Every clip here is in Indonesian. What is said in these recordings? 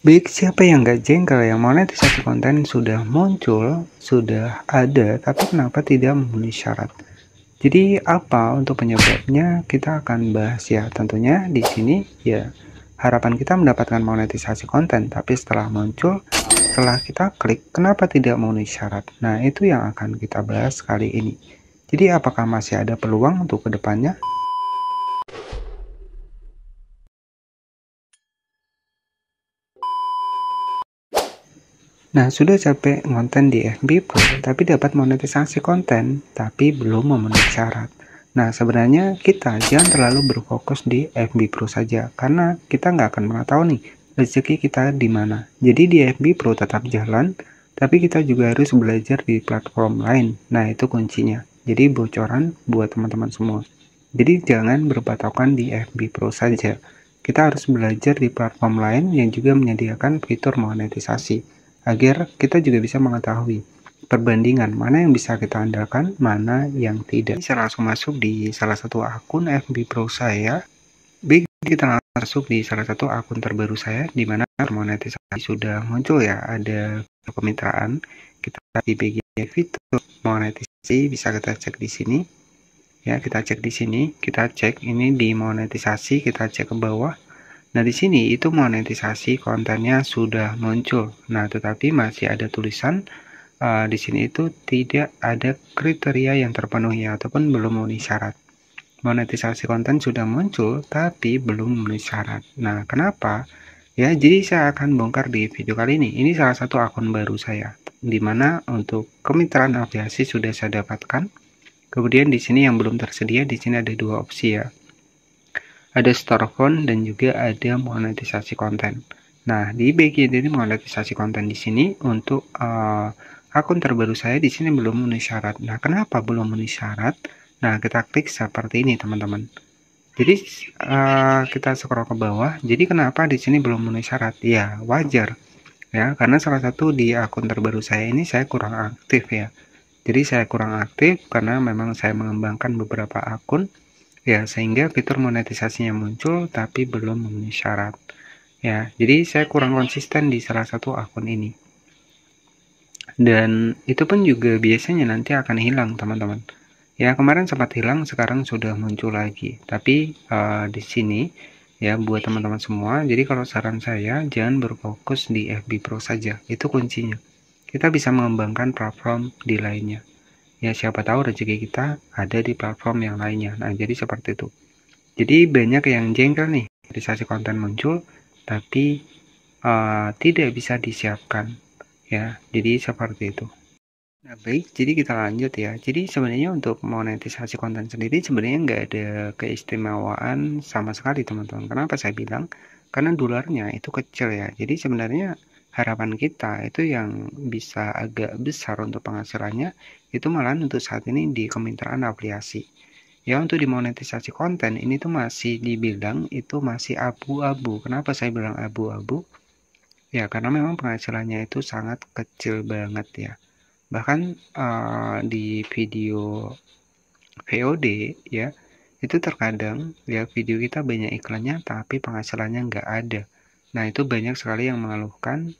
Baik, siapa yang nggak jengkel ya monetisasi konten sudah muncul, sudah ada, tapi kenapa tidak memenuhi syarat? Jadi apa untuk penyebabnya kita akan bahas ya. Tentunya di sini ya harapan kita mendapatkan monetisasi konten, tapi setelah muncul, setelah kita klik, kenapa tidak memenuhi syarat? Nah, itu yang akan kita bahas kali ini. Jadi apakah masih ada peluang untuk kedepannya? Nah, sudah capek konten di FB Pro, tapi dapat monetisasi konten, tapi belum memenuhi syarat. Nah, sebenarnya kita jangan terlalu berfokus di FB Pro saja, karena kita nggak akan pernah tahu nih, rezeki kita di mana. Jadi di FB Pro tetap jalan, tapi kita juga harus belajar di platform lain. Nah, itu kuncinya. Jadi bocoran buat teman-teman semua. Jadi jangan berpatokan di FB Pro saja. Kita harus belajar di platform lain yang juga menyediakan fitur monetisasi agar kita juga bisa mengetahui perbandingan mana yang bisa kita andalkan, mana yang tidak. Saya langsung masuk di salah satu akun FB Pro saya. Baik, kita langsung masuk di salah satu akun terbaru saya, di mana monetisasi sudah muncul ya, ada kemitraan. Kita di bagian fitur monetisasi bisa kita cek di sini. Ya, kita cek di sini, kita cek ini di monetisasi, kita cek ke bawah. Nah, di sini itu monetisasi kontennya sudah muncul. Nah, tetapi masih ada tulisan di sini itu tidak ada kriteria yang terpenuhi ataupun belum memenuhi syarat. Monetisasi konten sudah muncul tapi belum memenuhi syarat. Nah, kenapa? Ya, jadi saya akan bongkar di video kali ini. Ini salah satu akun baru saya, di mana untuk kemitraan afiliasi sudah saya dapatkan. Kemudian di sini yang belum tersedia, di sini ada dua opsi ya. Ada store phone dan juga ada monetisasi konten. Nah, di bagian ini monetisasi konten di sini untuk akun terbaru saya di sini belum memenuhi syarat. Nah, kenapa belum memenuhi syarat? Nah, kita klik seperti ini, teman-teman. Jadi kita scroll ke bawah. Jadi kenapa di sini belum memenuhi syarat? Ya, wajar ya, karena salah satu di akun terbaru saya ini saya kurang aktif ya. Jadi saya kurang aktif karena memang saya mengembangkan beberapa akun. Ya, sehingga fitur monetisasinya muncul tapi belum memenuhi syarat. Ya, jadi saya kurang konsisten di salah satu akun ini. Dan itu pun juga biasanya nanti akan hilang, teman-teman. Ya, kemarin sempat hilang, sekarang sudah muncul lagi. Tapi di sini ya buat teman-teman semua, jadi kalau saran saya jangan berfokus di FB Pro saja. Itu kuncinya. Kita bisa mengembangkan platform di lainnya. Ya, siapa tahu rezeki kita ada di platform yang lainnya. Nah, jadi seperti itu. Jadi banyak yang jengkel nih, monetisasi konten muncul, tapi tidak bisa disiapkan, ya. Jadi seperti itu. Nah, baik, jadi kita lanjut ya. Jadi sebenarnya untuk monetisasi konten sendiri sebenarnya nggak ada keistimewaan sama sekali, teman-teman. Kenapa saya bilang? Karena dolarnya itu kecil ya. Jadi sebenarnya harapan kita itu yang bisa agak besar untuk penghasilannya, itu malahan untuk saat ini di kemitraan afiliasi. Ya, untuk dimonetisasi konten ini tuh masih dibilang itu masih abu-abu. Kenapa saya bilang abu-abu? Ya, karena memang penghasilannya itu sangat kecil banget ya. Bahkan di video VOD ya, itu terkadang ya video kita banyak iklannya tapi penghasilannya nggak ada. Nah, itu banyak sekali yang mengeluhkan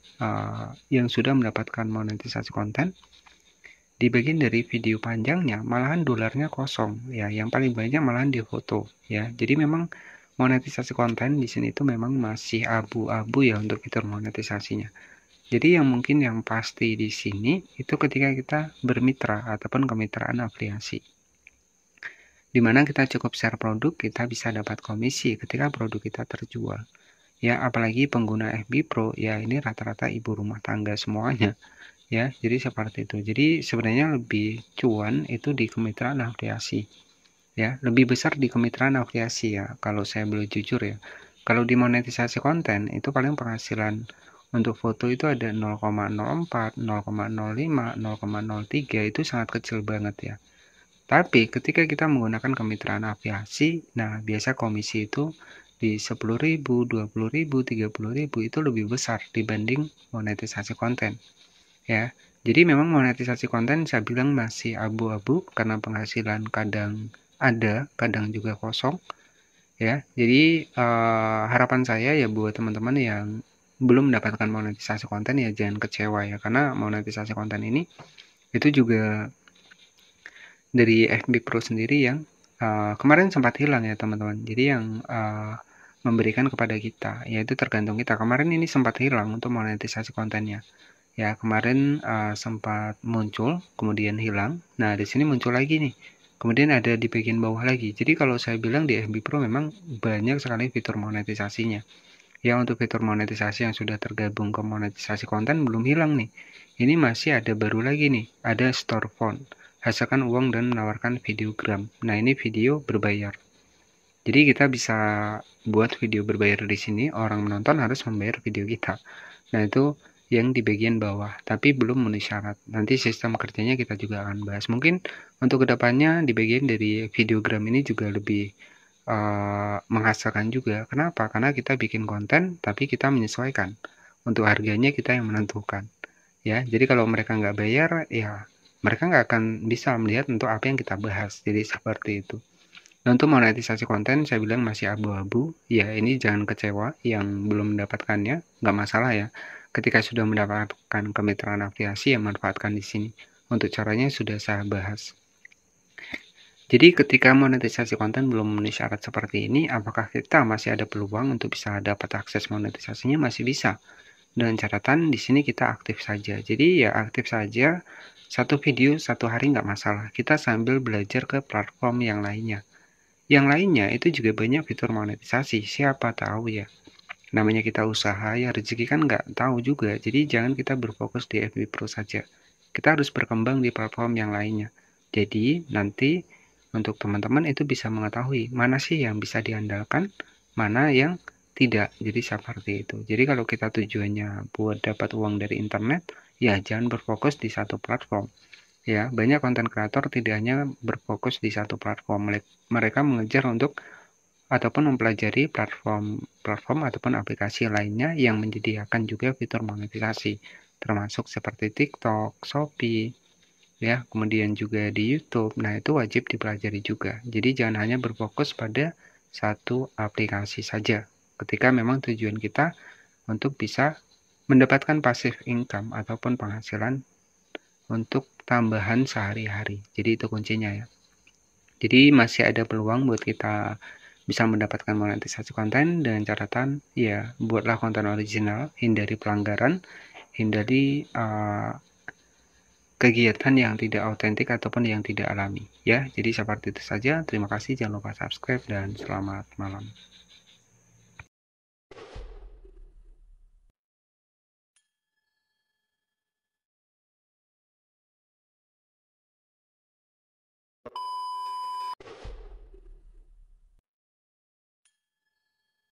yang sudah mendapatkan monetisasi konten. Di bagian dari video panjangnya malahan dolarnya kosong ya, yang paling banyak malahan di foto ya. Jadi memang monetisasi konten di sini itu memang masih abu-abu ya untuk fitur monetisasinya. Jadi yang mungkin yang pasti di sini itu ketika kita bermitra ataupun kemitraan afiliasi, di mana kita cukup share produk, kita bisa dapat komisi ketika produk kita terjual. Ya, apalagi pengguna FB Pro ya, ini rata-rata ibu rumah tangga semuanya. Ya, jadi seperti itu. Jadi sebenarnya lebih cuan itu di kemitraan afiliasi. Ya, lebih besar di kemitraan afiliasi ya, kalau saya boleh jujur ya. Kalau di monetisasi konten itu paling penghasilan untuk foto itu ada 0,04, 0,05, 0,03, itu sangat kecil banget ya. Tapi ketika kita menggunakan kemitraan afiliasi, nah biasa komisi itu di 10.000, 20.000, 30.000 itu lebih besar dibanding monetisasi konten. Ya, jadi memang monetisasi konten saya bilang masih abu-abu karena penghasilan kadang ada, kadang juga kosong. Ya, jadi harapan saya ya buat teman-teman yang belum mendapatkan monetisasi konten ya jangan kecewa ya, karena monetisasi konten ini itu juga dari FB Pro sendiri yang kemarin sempat hilang ya teman-teman. Jadi yang memberikan kepada kita, yaitu tergantung kita. Kemarin ini sempat hilang untuk monetisasi kontennya. Ya, kemarin sempat muncul, kemudian hilang. Nah, di sini muncul lagi nih. Kemudian ada di bagian bawah lagi. Jadi kalau saya bilang di FB Pro memang banyak sekali fitur monetisasinya. Ya, untuk fitur monetisasi yang sudah tergabung ke monetisasi konten belum hilang nih. Ini masih ada baru lagi nih, ada store font. Hasilkan uang dan menawarkan videogram. Nah, ini video berbayar. Jadi kita bisa buat video berbayar di sini, orang menonton harus membayar video kita. Nah, itu yang di bagian bawah, tapi belum memenuhi syarat. Nanti sistem kerjanya kita juga akan bahas. Mungkin untuk kedepannya di bagian dari videogram ini juga lebih menghasilkan juga. Kenapa? Karena kita bikin konten, tapi kita menyesuaikan. Untuk harganya kita yang menentukan. Ya, jadi kalau mereka nggak bayar, ya mereka nggak akan bisa melihat untuk apa yang kita bahas. Jadi seperti itu. Nah, untuk monetisasi konten saya bilang masih abu-abu. Ya, ini jangan kecewa yang belum mendapatkannya, nggak masalah ya. Ketika sudah mendapatkan kemitraan afiliasi, ya manfaatkan di sini. Untuk caranya sudah saya bahas. Jadi ketika monetisasi konten belum memenuhi syarat seperti ini, apakah kita masih ada peluang untuk bisa dapat akses monetisasinya? Masih bisa. Dengan catatan di sini kita aktif saja. Jadi ya aktif saja, satu video satu hari nggak masalah. Kita sambil belajar ke platform yang lainnya. Yang lainnya itu juga banyak fitur monetisasi, siapa tahu ya. Namanya kita usaha ya rezeki kan nggak tahu juga. Jadi jangan kita berfokus di FB Pro saja. Kita harus berkembang di platform yang lainnya. Jadi nanti untuk teman-teman itu bisa mengetahui mana sih yang bisa diandalkan, mana yang tidak. Jadi seperti itu. Jadi kalau kita tujuannya buat dapat uang dari internet, ya jangan berfokus di satu platform. Ya, banyak konten kreator tidak hanya berfokus di satu platform. Mereka mengejar untuk ataupun mempelajari platform ataupun aplikasi lainnya yang menyediakan juga fitur monetisasi, termasuk seperti TikTok, Shopee, ya, kemudian juga di YouTube. Nah, itu wajib dipelajari juga. Jadi jangan hanya berfokus pada satu aplikasi saja. Ketika memang tujuan kita untuk bisa mendapatkan passive income ataupun penghasilan untuk tambahan sehari-hari. Jadi itu kuncinya ya. Jadi masih ada peluang buat kita bisa mendapatkan monetisasi konten dengan catatan ya buatlah konten original, hindari pelanggaran, hindari kegiatan yang tidak autentik ataupun yang tidak alami ya. Jadi seperti itu saja. Terima kasih, jangan lupa subscribe dan selamat malam.